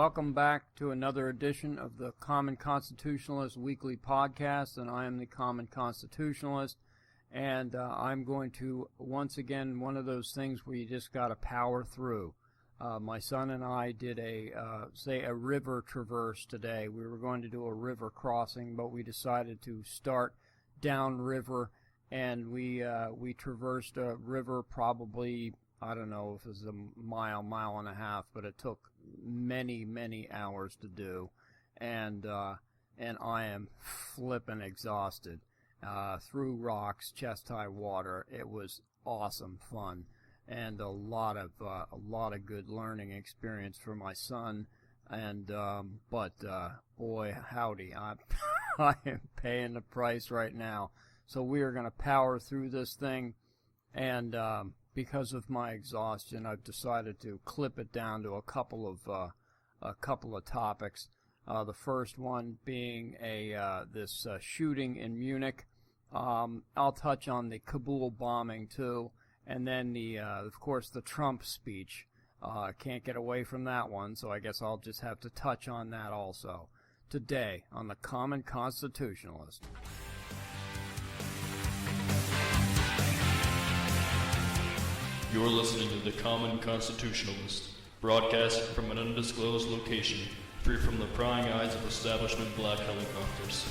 welcome back to another edition of the Common Constitutionalist Weekly Podcast, and I am the Common Constitutionalist, and I'm going to, once again, one of those things where you just got to power through. My son and I did a river traverse today. We were going to do a river crossing, but we decided to start downriver, and we traversed a river probably, I don't know if it was a mile and a half, but it took many hours to do, and I am flippin' exhausted. Through rocks, chest-high water. It was awesome fun, and a lot of good learning experience for my son. And boy, howdy, I am paying the price right now. So we are going to power through this thing, and because of my exhaustion, I've decided to clip it down to a couple of topics. The first one being this shooting in Munich. I'll touch on the Kabul bombing too, and then of course the Trump speech. Can't get away from that one, so I guess I'll just have to touch on that also today on the Common Constitutionalist. You're listening to the Common Constitutionalist, broadcast from an undisclosed location, free from the prying eyes of establishment black helicopters.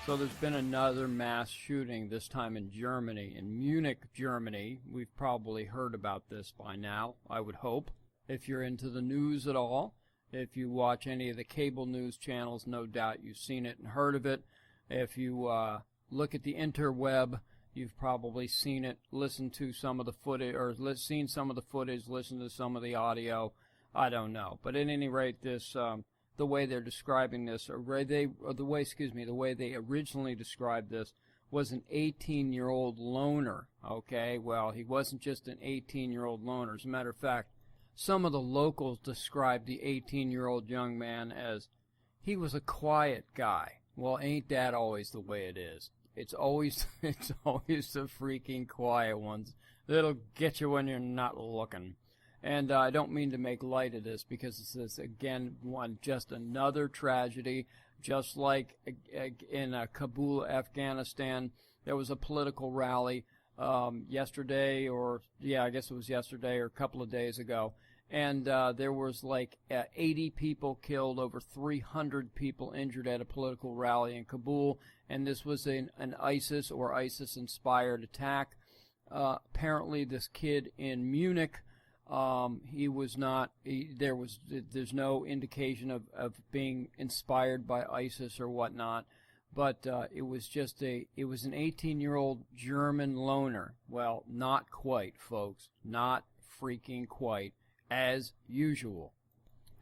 So there's been another mass shooting, this time in Germany, in Munich, Germany. We've probably heard about this by now, I would hope. If you're into the news at all, if you watch any of the cable news channels, no doubt you've seen it and heard of it. If you look at the interweb, you've probably seen it, listened to some of the footage, or seen some of the footage, listened to some of the audio. I don't know. But at any rate, this... the way they're describing this, the way they originally described this was an 18-year-old loner, okay? Well, he wasn't just an 18-year-old loner. As a matter of fact, some of the locals described the 18-year-old young man as he was a quiet guy. Well, ain't that always the way it is? It's always the freaking quiet ones that'll get you when you're not looking. And I don't mean to make light of this, because this is, again, just another tragedy. Just like in Kabul, Afghanistan, there was a political rally yesterday, I guess it was yesterday or a couple of days ago. And there was like 80 people killed, over 300 people injured at a political rally in Kabul. And this was an ISIS or ISIS-inspired attack. Apparently, this kid in Munich... there's no indication of being inspired by ISIS or whatnot, but it was an 18-year-old German loner. Well, not quite, folks. Not freaking quite, as usual.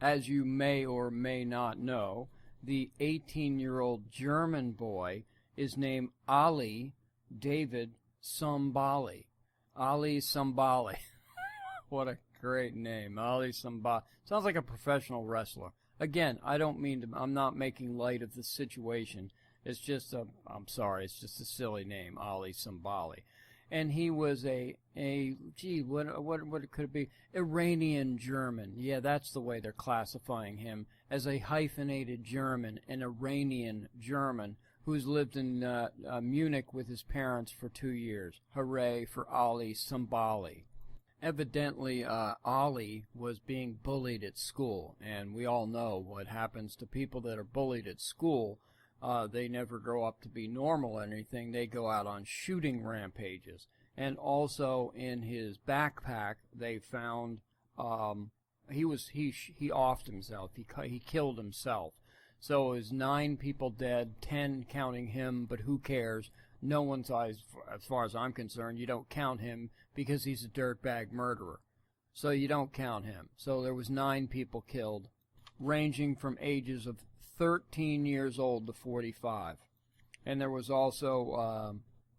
As you may or may not know, the 18-year-old German boy is named Ali David Sambali. Ali Sambali. What a great name, Ali Sambali. Sounds like a professional wrestler. Again, I'm not making light of the situation. It's just it's just a silly name, Ali Sambali. And he was what could it be? Iranian-German. Yeah, that's the way they're classifying him, as a hyphenated German, an Iranian-German, who's lived in Munich with his parents for 2 years. Hooray for Ali Sambali. Evidently, Ali was being bullied at school, and we all know what happens to people that are bullied at school. They never grow up to be normal or anything. They go out on shooting rampages. And also in his backpack, they found he offed himself. He killed himself. So it was 9 people dead, 10 counting him, but who cares? No one's eyes, as far as I'm concerned, you don't count him because he's a dirtbag murderer. So you don't count him. So there was 9 people killed, ranging from ages of 13 years old to 45. And there was also,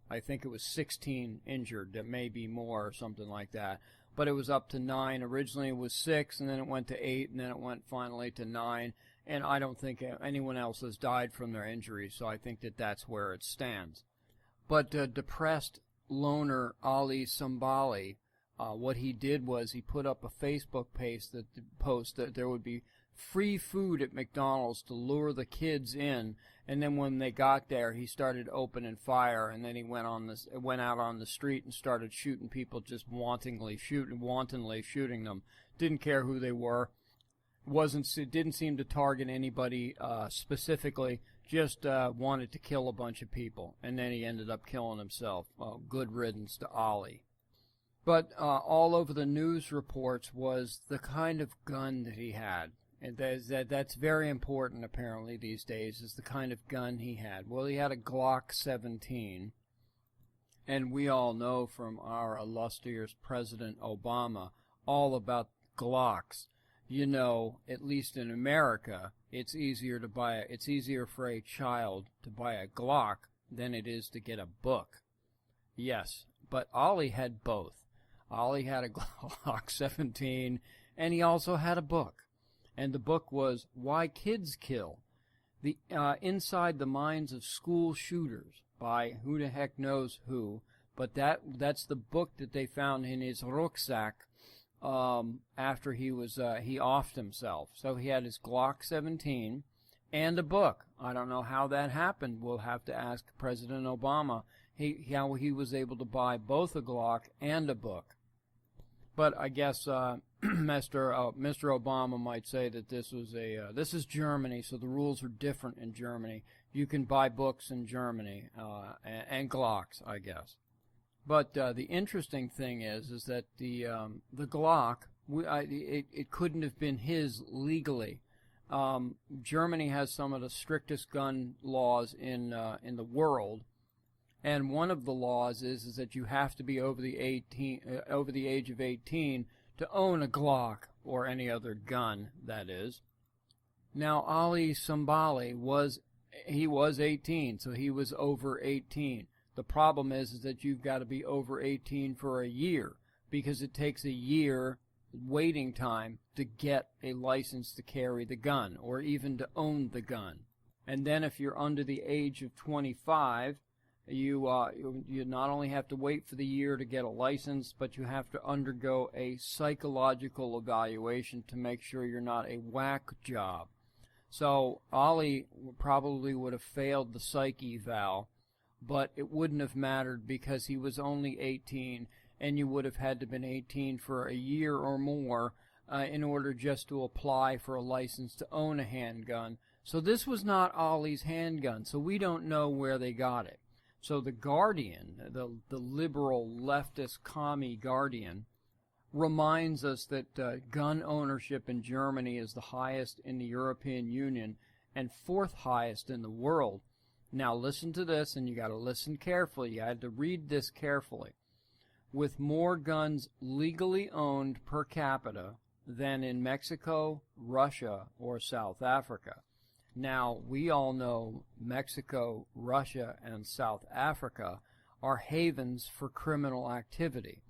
I think it was 16 injured, that may be more or something like that. But it was up to 9. Originally it was 6, and then it went to 8, and then it went finally to 9. And I don't think anyone else has died from their injuries, so I think that that's where it stands. But depressed loner Ali Sambali, what he did was he put up a Facebook post that there would be free food at McDonald's to lure the kids in, and then when they got there, he started opening fire, and then he went out on the street and started shooting people, just wantonly shooting them. Didn't care who they were. Didn't seem to target anybody specifically. Just wanted to kill a bunch of people, and then he ended up killing himself. Good riddance to Ali. But all over the news reports was the kind of gun that he had. And that's very important, apparently, these days, is the kind of gun he had. Well, he had a Glock 17, and we all know from our illustrious President Obama all about Glocks. You know, at least in America, it's easier for a child to buy a Glock than it is to get a book. Yes, but Ali had both. Ali had a Glock 17, and he also had a book. And the book was Why Kids Kill, Inside the Minds of School Shooters, by who the heck knows who. But that's the book that they found in his rucksack after he offed himself. So he had his Glock 17 and a book. I don't know how that happened. We'll have to ask President Obama how he was able to buy both a Glock and a book. But I guess Mr. Obama might say that this is Germany, so the rules are different in Germany. You can buy books in Germany and Glocks, I guess. But the interesting thing is that the Glock, it couldn't have been his legally. Germany has some of the strictest gun laws in the world. And one of the laws is that you have to be over the age of 18 to own a Glock or any other gun, that is. Now, Ali Sambali was 18, so he was over 18. The problem is that you've got to be over 18 for a year, because it takes a year waiting time to get a license to carry the gun or even to own the gun. And then if you're under the age of 25, you not only have to wait for the year to get a license, but you have to undergo a psychological evaluation to make sure you're not a whack job. So Ali probably would have failed the psych eval, but it wouldn't have mattered because he was only 18, and you would have had to have been 18 for a year or more in order just to apply for a license to own a handgun. So this was not Ali's handgun, so we don't know where they got it. So the Guardian, the liberal leftist commie Guardian, reminds us that gun ownership in Germany is the highest in the European Union and fourth highest in the world. Now listen to this, and you got to listen carefully. You had to read this carefully. With more guns legally owned per capita than in Mexico, Russia, or South Africa. Now, we all know Mexico, Russia, and South Africa are havens for criminal activity.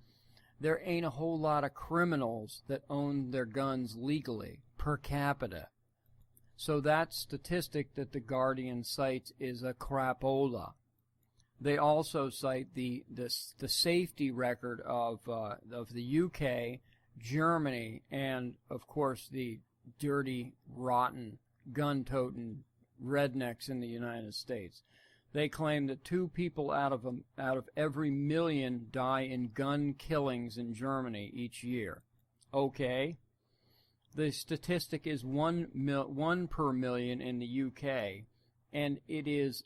There ain't a whole lot of criminals that own their guns legally per capita. So that statistic that the Guardian cites is a crapola. They also cite the safety record of the UK, Germany, and, of course, the dirty, rotten, gun-toting rednecks in the United States. They claim that 2 people out of every million die in gun killings in Germany each year. Okay. The statistic is 1 per million in the UK, and it is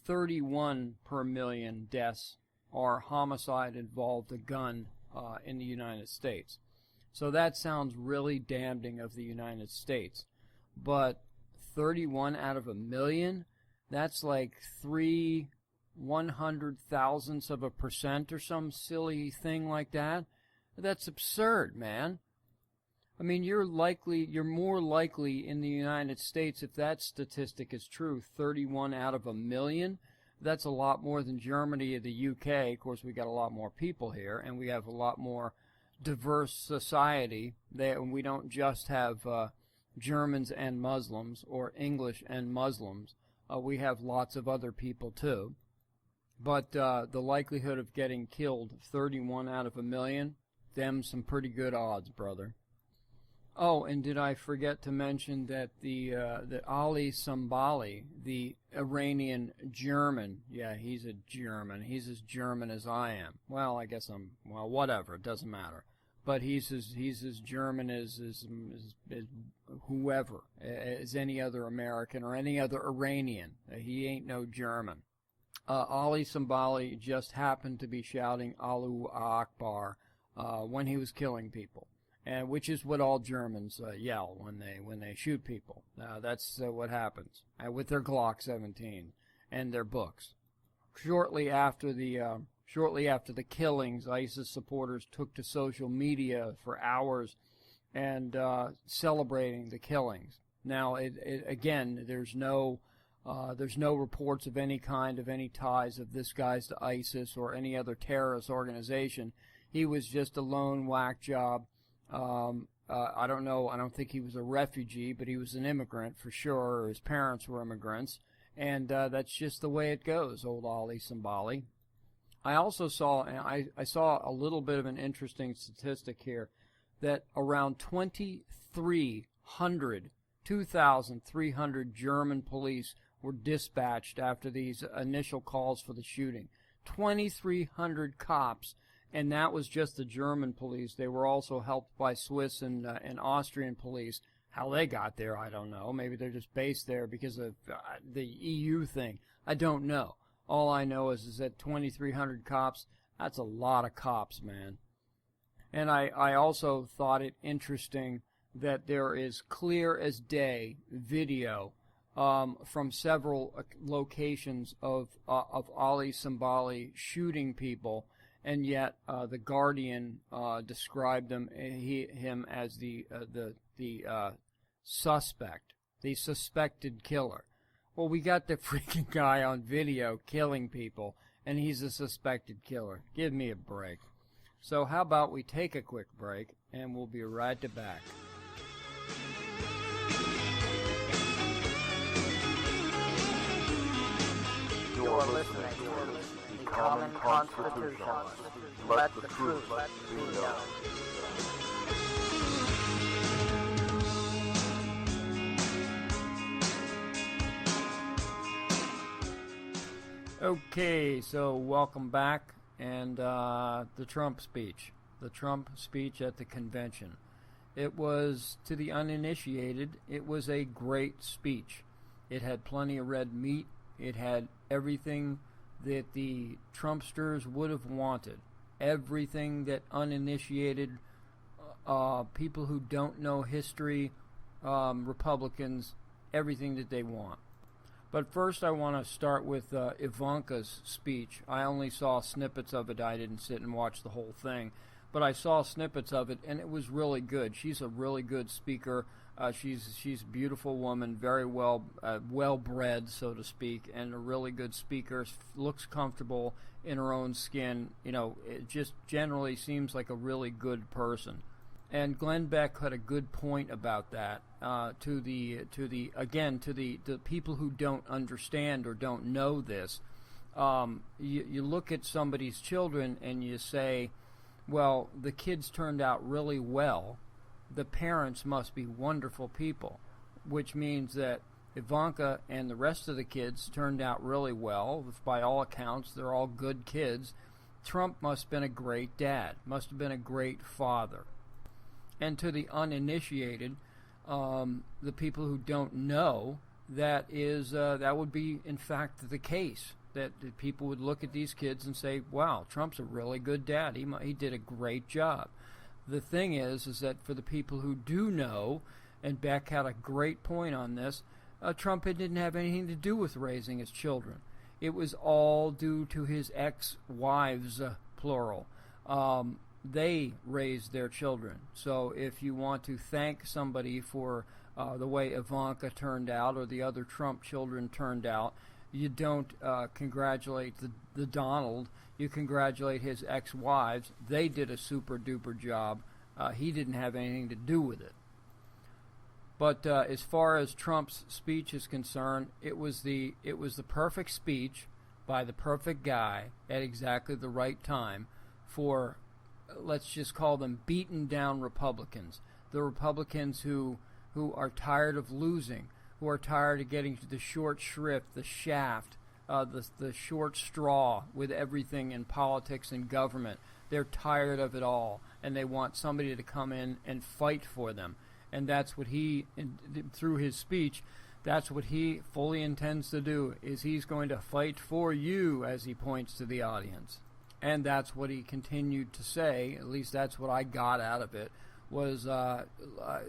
31 per million deaths or homicide involved a gun in the United States. So that sounds really damning of the United States. But 31 out of a million? That's like 0.01% or some silly thing like that. That's absurd, man. I mean, you're more likely in the United States, if that statistic is true, 31 out of a million. That's a lot more than Germany or the UK. Of course, we got a lot more people here, and we have a lot more diverse society. We don't just have Germans and Muslims, or English and Muslims. We have lots of other people too. But the likelihood of getting killed, 31 out of a million, them some pretty good odds, brother. Oh, and did I forget to mention that that Ali Sambali, the Iranian-German, yeah, he's a German. He's as German as I am. Well, I guess well, whatever, it doesn't matter. But he's as German as whoever, as any other American or any other Iranian. He ain't no German. Ali Sambali just happened to be shouting Allahu Akbar when he was killing people. And which is what all Germans yell when they shoot people. That's what happens with their Glock 17 and their books. Shortly after the killings, ISIS supporters took to social media for hours and celebrating the killings. Now, again, there's no reports of any kind of any ties of this guy's to ISIS or any other terrorist organization. He was just a lone whack job. I don't know. I don't think he was a refugee, but he was an immigrant for sure. Or his parents were immigrants, and that's just the way it goes. Old Ali Sambali. I also saw, and I saw a little bit of an interesting statistic here, that around 2,300 German police were dispatched after these initial calls for the shooting. 2,300 cops. And that was just the German police. They were also helped by Swiss and Austrian police. How they got there, I don't know. Maybe they're just based there because of the EU thing. I don't know. All I know is that 2,300 cops, that's a lot of cops, man. And I also thought it interesting that there is clear as day video from several locations of Ali Sambali shooting people. And yet, the Guardian described him as the suspect, the suspected killer. Well, we got the freaking guy on video killing people, and he's a suspected killer. Give me a break. So how about we take a quick break, and we'll be right back. You're listening to the Common Constitution. Let the truth be known. Okay, so welcome back, and the Trump speech at the convention. It was, to the uninitiated, it was a great speech. It had plenty of red meat. It had everything that the Trumpsters would have wanted. Everything that uninitiated people who don't know history, Republicans, everything that they want. But first I want to start with Ivanka's speech. I only saw snippets of it. I didn't sit and watch the whole thing. But I saw snippets of it, and it was really good. She's a really good speaker. She's a beautiful woman, very well-bred, so to speak, and a really good speaker. Looks comfortable in her own skin. You know, it just generally seems like a really good person. And Glenn Beck had a good point about that. To the people who don't understand or don't know this, you look at somebody's children and you say, well, the kids turned out really well. The parents must be wonderful people, which means that Ivanka and the rest of the kids turned out really well. By all accounts, they're all good kids. Trump must have been a great dad, must have been a great father. And to the uninitiated, the people who don't know, that would be, in fact, the case. That people would look at these kids and say, wow, Trump's a really good dad. He did a great job. The thing is that for the people who do know, and Beck had a great point on this, Trump didn't have anything to do with raising his children. It was all due to his ex-wives, plural. They raised their children. So if you want to thank somebody for the way Ivanka turned out or the other Trump children turned out, you don't congratulate the Donald. You congratulate his ex-wives. They did a super-duper job. He didn't have anything to do with it. But as far as Trump's speech is concerned, it was the perfect speech by the perfect guy at exactly the right time for, let's just call them beaten down Republicans. The Republicans who are tired of losing, who are tired of getting the short shrift, the shaft, the short straw with everything in politics and government. They're tired of it all, and they want somebody to come in and fight for them. And that's what he, through his speech, that's what he fully intends to do, is he's going to fight for you, as he points to the audience. And that's what he continued to say, at least that's what I got out of it, was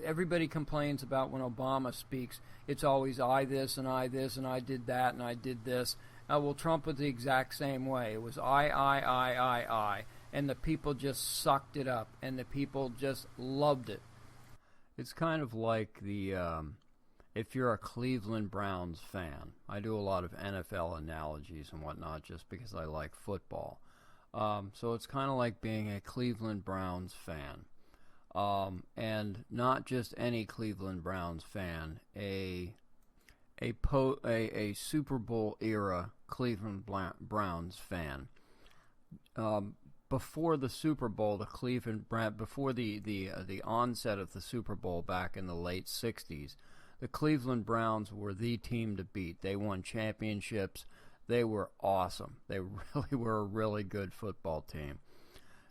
everybody complains about when Obama speaks, it's always I this, and I did that, and I did this. Well, Trump was the exact same way. It was I. And the people just sucked it up, and the people just loved it. It's kind of like if you're a Cleveland Browns fan. I do a lot of NFL analogies and whatnot just because I like football. So it's kind of like being a Cleveland Browns fan. And not just any Cleveland Browns fan, a Super Bowl era Cleveland Browns fan. Before the Super Bowl, before the onset of the Super Bowl back in the late 60s, the Cleveland Browns were the team to beat. They won championships. They were awesome. They really were a really good football team.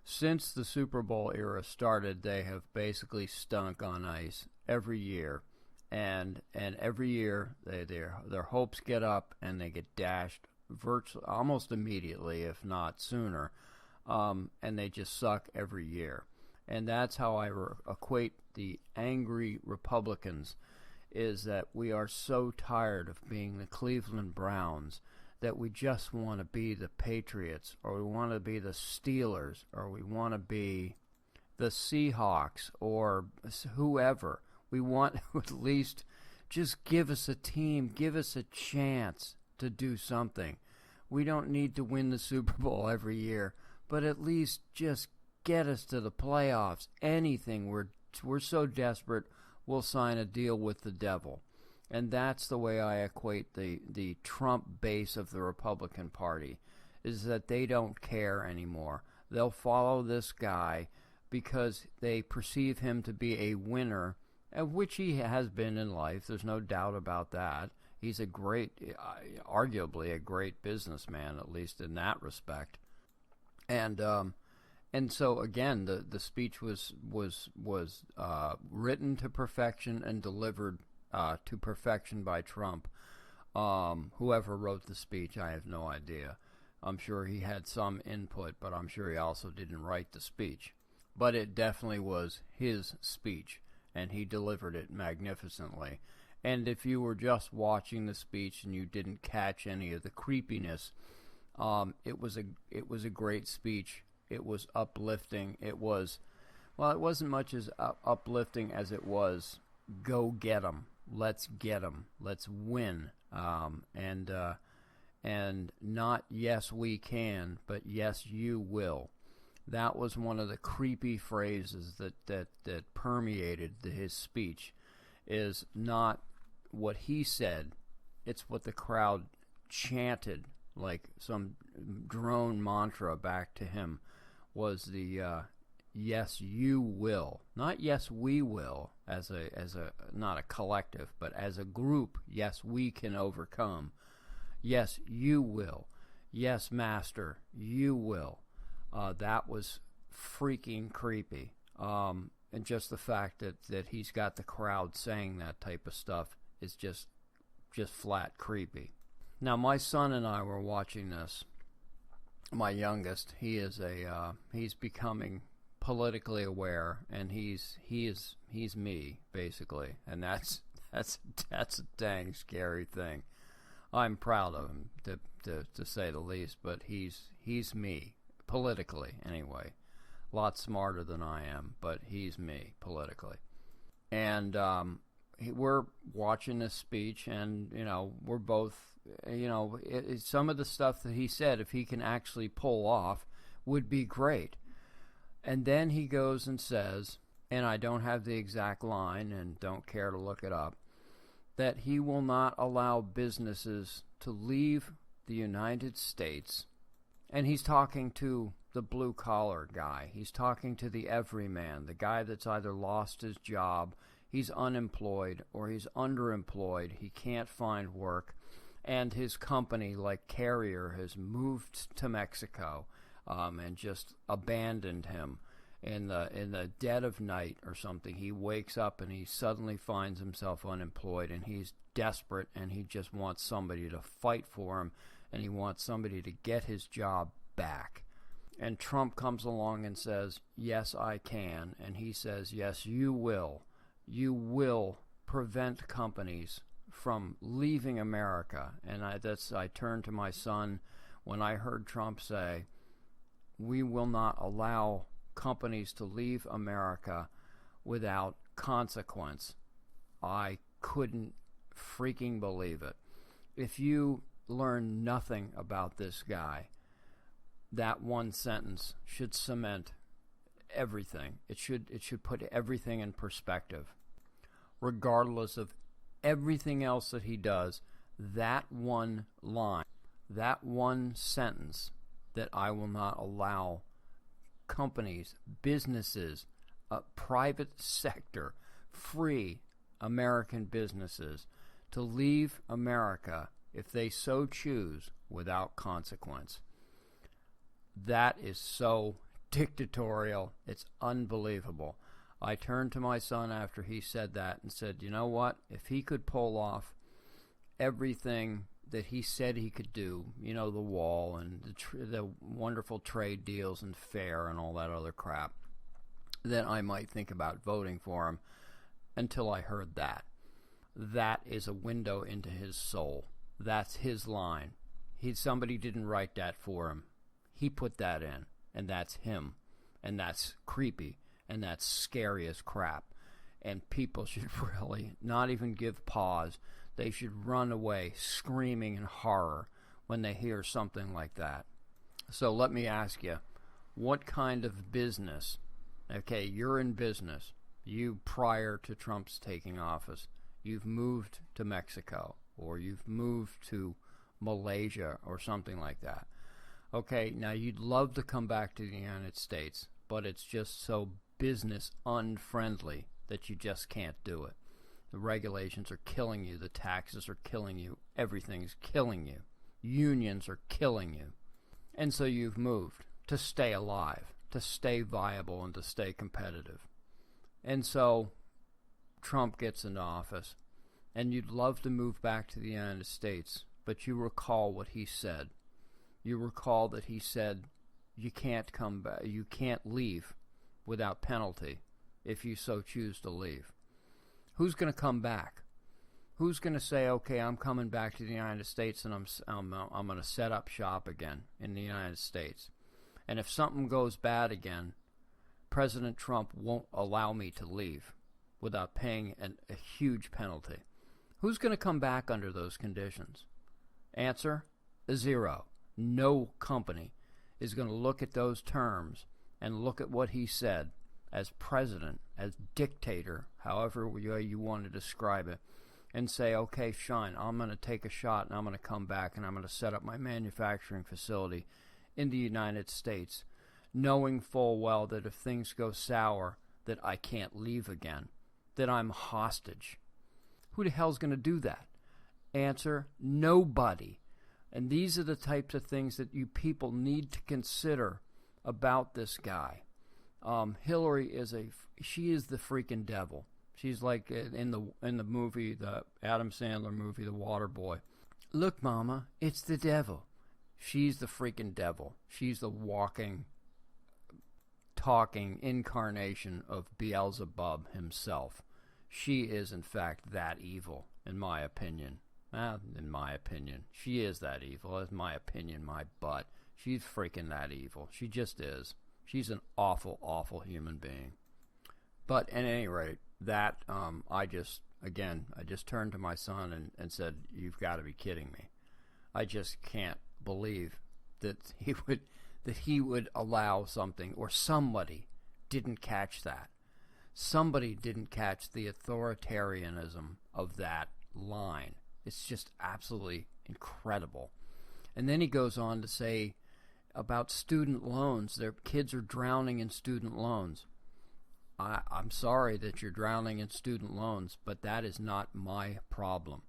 Since the Super Bowl era started, they have basically stunk on ice every year. And every year their hopes get up and they get dashed virtually almost immediately, if not sooner. And they just suck every year. And that's how I equate the angry Republicans, is that we are so tired of being the Cleveland Browns that we just want to be the Patriots, or we want to be the Steelers, or we want to be the Seahawks, or whoever. We want to at least just give us a team, give us a chance to do something. We don't need to win the Super Bowl every year, but at least just get us to the playoffs. Anything. We're so desperate, we'll sign a deal with the devil. And that's the way I equate the Trump base of the Republican Party, is that they don't care anymore. They'll follow this guy because they perceive him to be a winner, of which he has been in life. There's no doubt about that. He's arguably a great businessman, at least in that respect. And so again, the speech was written to perfection and delivered to perfection by Trump. Whoever wrote the speech, I have no idea. I'm sure he had some input, but I'm sure he also didn't write the speech. But it definitely was his speech, and he delivered it magnificently. And if you were just watching the speech and you didn't catch any of the creepiness, it was a great speech. It was uplifting. It wasn't much as uplifting as it was go get 'em. Let's get 'em. Let's win. And not yes we can, but yes you will. That was one of the creepy phrases that permeated his speech. Is not what he said, it's what the crowd chanted like some drone mantra back to him, was the yes you will, not yes we will, as a not a collective, but as a group. Yes, we can overcome. Yes, you will. Yes, master, you will. That was freaking creepy. And just the fact that he's got the crowd saying that type of stuff is just flat creepy. Now, my son and I were watching this. My youngest, he's becoming politically aware, and he's me basically, and that's a dang scary thing. I'm proud of him to say the least, but he's me politically anyway. A lot smarter than I am, but he's me politically. And we're watching this speech, and we're both, some of the stuff that he said, if he can actually pull off, would be great. And then he goes and says, and I don't have the exact line and don't care to look it up, that he will not allow businesses to leave the United States. And he's talking to the blue-collar guy. He's talking to the everyman, the guy that's either lost his job, he's unemployed, or he's underemployed, he can't find work, and his company, like Carrier, has moved to Mexico and just abandoned him. In the dead of night or something, he wakes up and he suddenly finds himself unemployed, and he's desperate, and he just wants somebody to fight for him, and he wants somebody to get his job back. And Trump comes along and says, yes, I can. And he says, yes, you will. You will prevent companies from leaving America. And I turned to my son when I heard Trump say, we will not allow companies to leave America without consequence. I couldn't freaking believe it. If you learn nothing about this guy, that one sentence should cement everything. It should put everything in perspective. Regardless of everything else that he does, that one line, that one sentence, that I will not allow companies, businesses, private sector, free American businesses to leave America if they so choose without consequence. That is so dictatorial. It's unbelievable. I turned to my son after he said that and said, you know what? If he could pull off everything that he said he could do, you know, the wall and the wonderful trade deals and fair and all that other crap, then I might think about voting for him. Until I heard that. That is a window into his soul. That's his line. Somebody didn't write that for him. He put that in, and that's him. And that's creepy, and that's scary as crap. And people should really not even give pause. They should run away screaming in horror when they hear something like that. So let me ask you, what kind of business, okay, you're in business, you prior to Trump's taking office, you've moved to Mexico, or you've moved to Malaysia or something like that. Okay, now you'd love to come back to the United States, but it's just so business unfriendly that you just can't do it. The regulations are killing you. The taxes are killing you. Everything's killing you. Unions are killing you. And so you've moved to stay alive, to stay viable, and to stay competitive. And so Trump gets into office, and you'd love to move back to the United States, but you recall what he said. You recall that he said you can't come back, you can't leave without penalty if you so choose to leave. Who's going to come back? Who's going to say, okay, I'm coming back to the United States and I'm going to set up shop again in the United States? And if something goes bad again, President Trump won't allow me to leave without paying a huge penalty. Who's going to come back under those conditions? Answer, 0. No company is going to look at those terms and look at what he said as president, as dictator, however you want to describe it, and say, okay, fine, I'm going to take a shot and I'm going to come back and I'm going to set up my manufacturing facility in the United States, knowing full well that if things go sour, that I can't leave again, that I'm hostage. Who the hell's going to do that? Answer, nobody. And these are the types of things that you people need to consider about this guy. Hillary she is the freaking devil. She's like in the movie, the Adam Sandler movie, The Waterboy. Look, Mama, it's the devil. She's the freaking devil. She's the walking, talking incarnation of Beelzebub himself. She is, in fact, that evil, in my opinion. In my opinion. She is that evil. In my opinion, my butt. She's freaking that evil. She just is. She's an awful, awful human being. But at any rate, that, I just turned to my son and said, you've got to be kidding me. I just can't believe that he would allow something, or somebody didn't catch that. Somebody didn't catch the authoritarianism of that line. It's just absolutely incredible. And then he goes on to say about student loans. Their kids are drowning in student loans. I'm sorry that you're drowning in student loans, but that is not my problem.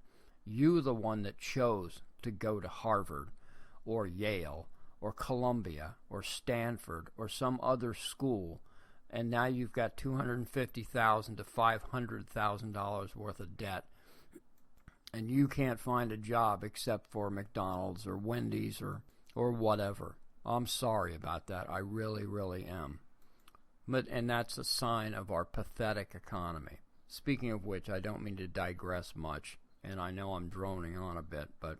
You, the one that chose to go to Harvard or Yale or Columbia or Stanford or some other school, and now you've got $250,000 to $500,000 worth of debt, and you can't find a job except for McDonald's or Wendy's or whatever. I'm sorry about that. I really, really am. And that's a sign of our pathetic economy. Speaking of which, I don't mean to digress much, and I know I'm droning on a bit, but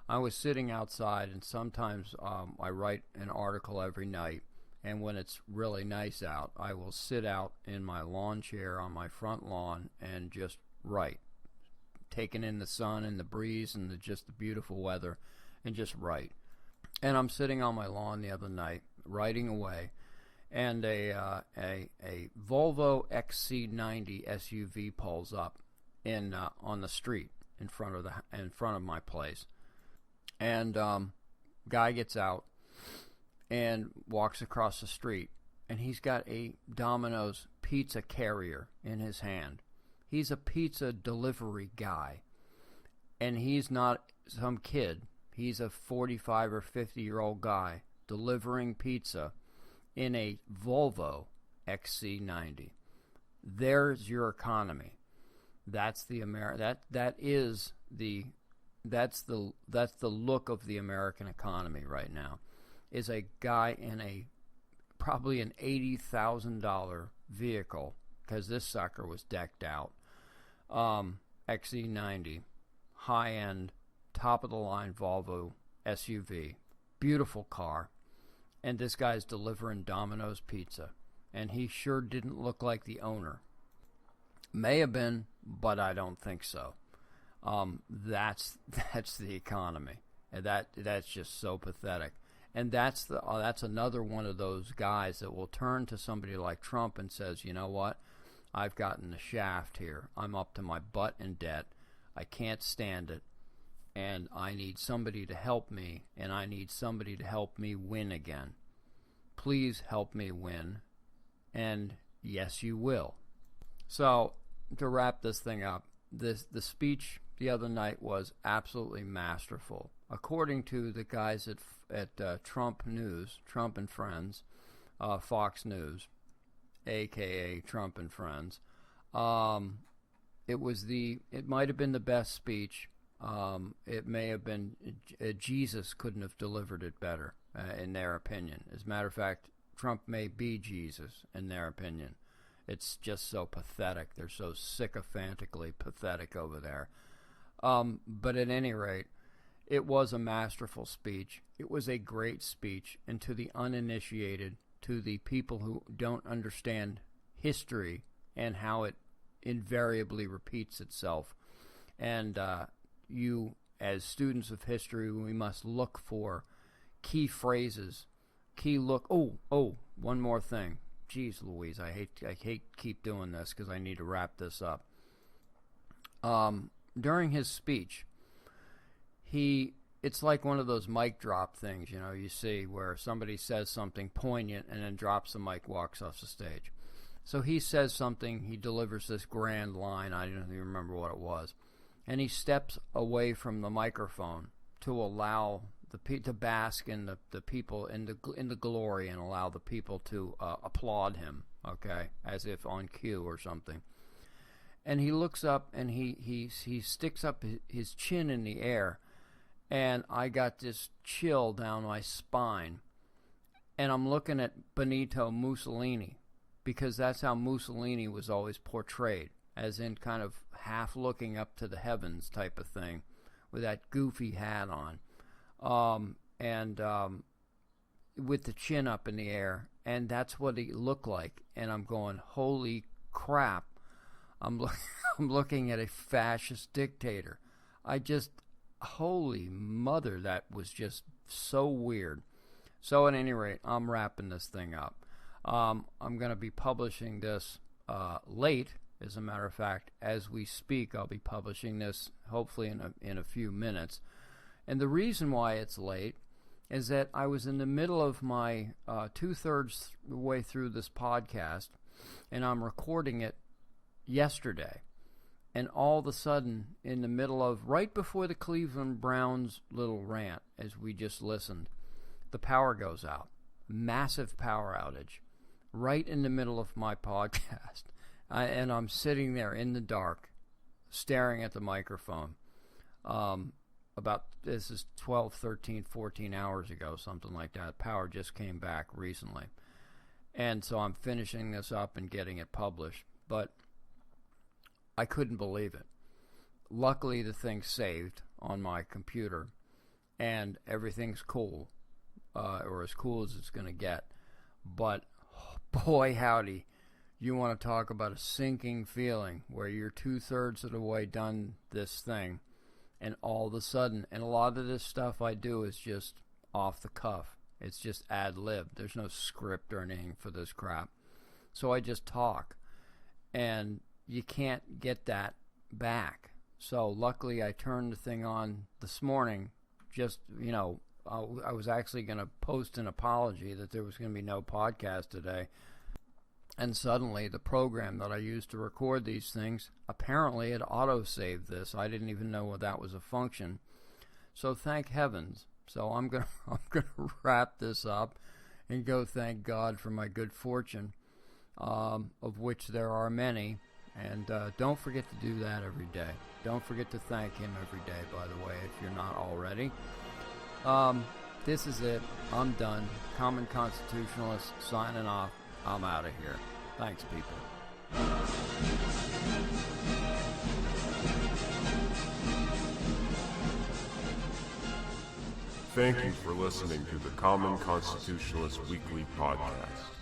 I was sitting outside, and sometimes I write an article every night, and when it's really nice out, I will sit out in my lawn chair on my front lawn and just write, taking in the sun and the breeze and just the beautiful weather, and just write. And I'm sitting on my lawn the other night, writing away, and a Volvo XC90 SUV pulls up on the street in front of my place, and guy gets out and walks across the street, and he's got a Domino's pizza carrier in his hand. He's a pizza delivery guy, and he's not some kid. He's a 45 or 50-year-old guy delivering pizza in a Volvo XC90. There's your economy. That's the that's the look of the American economy right now. Is a guy in probably an $80,000 vehicle, because this sucker was decked out. XC90, high-end, top-of-the-line Volvo SUV, beautiful car, and this guy's delivering Domino's pizza, and he sure didn't look like the owner. May have been, but I don't think so. That's the economy, and that's just so pathetic. And that's another one of those guys that will turn to somebody like Trump and says, you know what, I've gotten the shaft here. I'm up to my butt in debt. I can't stand it. And I need somebody to help me, and I need somebody to help me win again. Please help me win. And yes, you will. So, to wrap this thing up, the speech the other night was absolutely masterful. According to the guys at Trump News, Trump and Friends, Fox News, a.k.a. Trump and Friends, it might have been the best speech. It may have been, Jesus couldn't have delivered it better, in their opinion. As a matter of fact, Trump may be Jesus, in their opinion. It's just so pathetic. They're so sycophantically pathetic over there. But at any rate, it was a masterful speech. It was a great speech, and to the uninitiated, to the people who don't understand history and how it invariably repeats itself, and you, as students of history, we must look for key phrases, one more thing. Jeez Louise, I hate keep doing this because I need to wrap this up. During his speech, it's like one of those mic drop things, you see where somebody says something poignant and then drops the mic, walks off the stage. So he says something, he delivers this grand line, I don't even remember what it was, and he steps away from the microphone to allow to bask in the people in the glory, and allow the people to applaud him, okay, as if on cue or something. And he looks up and he sticks up his chin in the air, and I got this chill down my spine. And I'm looking at Benito Mussolini, because that's how Mussolini was always portrayed, as in kind of half looking up to the heavens type of thing, with that goofy hat on. With the chin up in the air, and that's what he looked like. And I'm going, holy crap! I'm looking at a fascist dictator. Holy mother, that was just so weird. So at any rate, I'm wrapping this thing up. I'm going to be publishing this late. As a matter of fact, as we speak, I'll be publishing this hopefully in a few minutes. And the reason why it's late is that I was in the middle of my 2/3 the way through this podcast, and I'm recording it yesterday. And all of a sudden, in the middle of, right before the Cleveland Browns little rant, as we just listened, the power goes out. Massive power outage. Right in the middle of my podcast. And I'm sitting there in the dark, staring at the microphone. This is 12, 13, 14 hours ago, something like that. Power just came back recently. And so I'm finishing this up and getting it published. But I couldn't believe it. Luckily, the thing's saved on my computer, and everything's cool, or as cool as it's going to get. But, boy howdy, you want to talk about a sinking feeling where you're 2/3 of the way done this thing, and all of a sudden, and a lot of this stuff I do is just off the cuff. It's just ad-lib. There's no script or anything for this crap. So I just talk, and you can't get that back. So luckily I turned the thing on this morning. Just, I was actually going to post an apology that there was going to be no podcast today. And suddenly the program that I use to record these things, apparently it auto-saved this. I didn't even know that was a function. So thank heavens. So I'm gonna wrap this up and go thank God for my good fortune, of which there are many. And don't forget to do that every day. Don't forget to thank him every day, by the way, if you're not already. This is it. I'm done. Common Constitutionalist signing off. I'm out of here. Thanks, people. Thank you for listening to the Common Constitutionalist Weekly Podcast.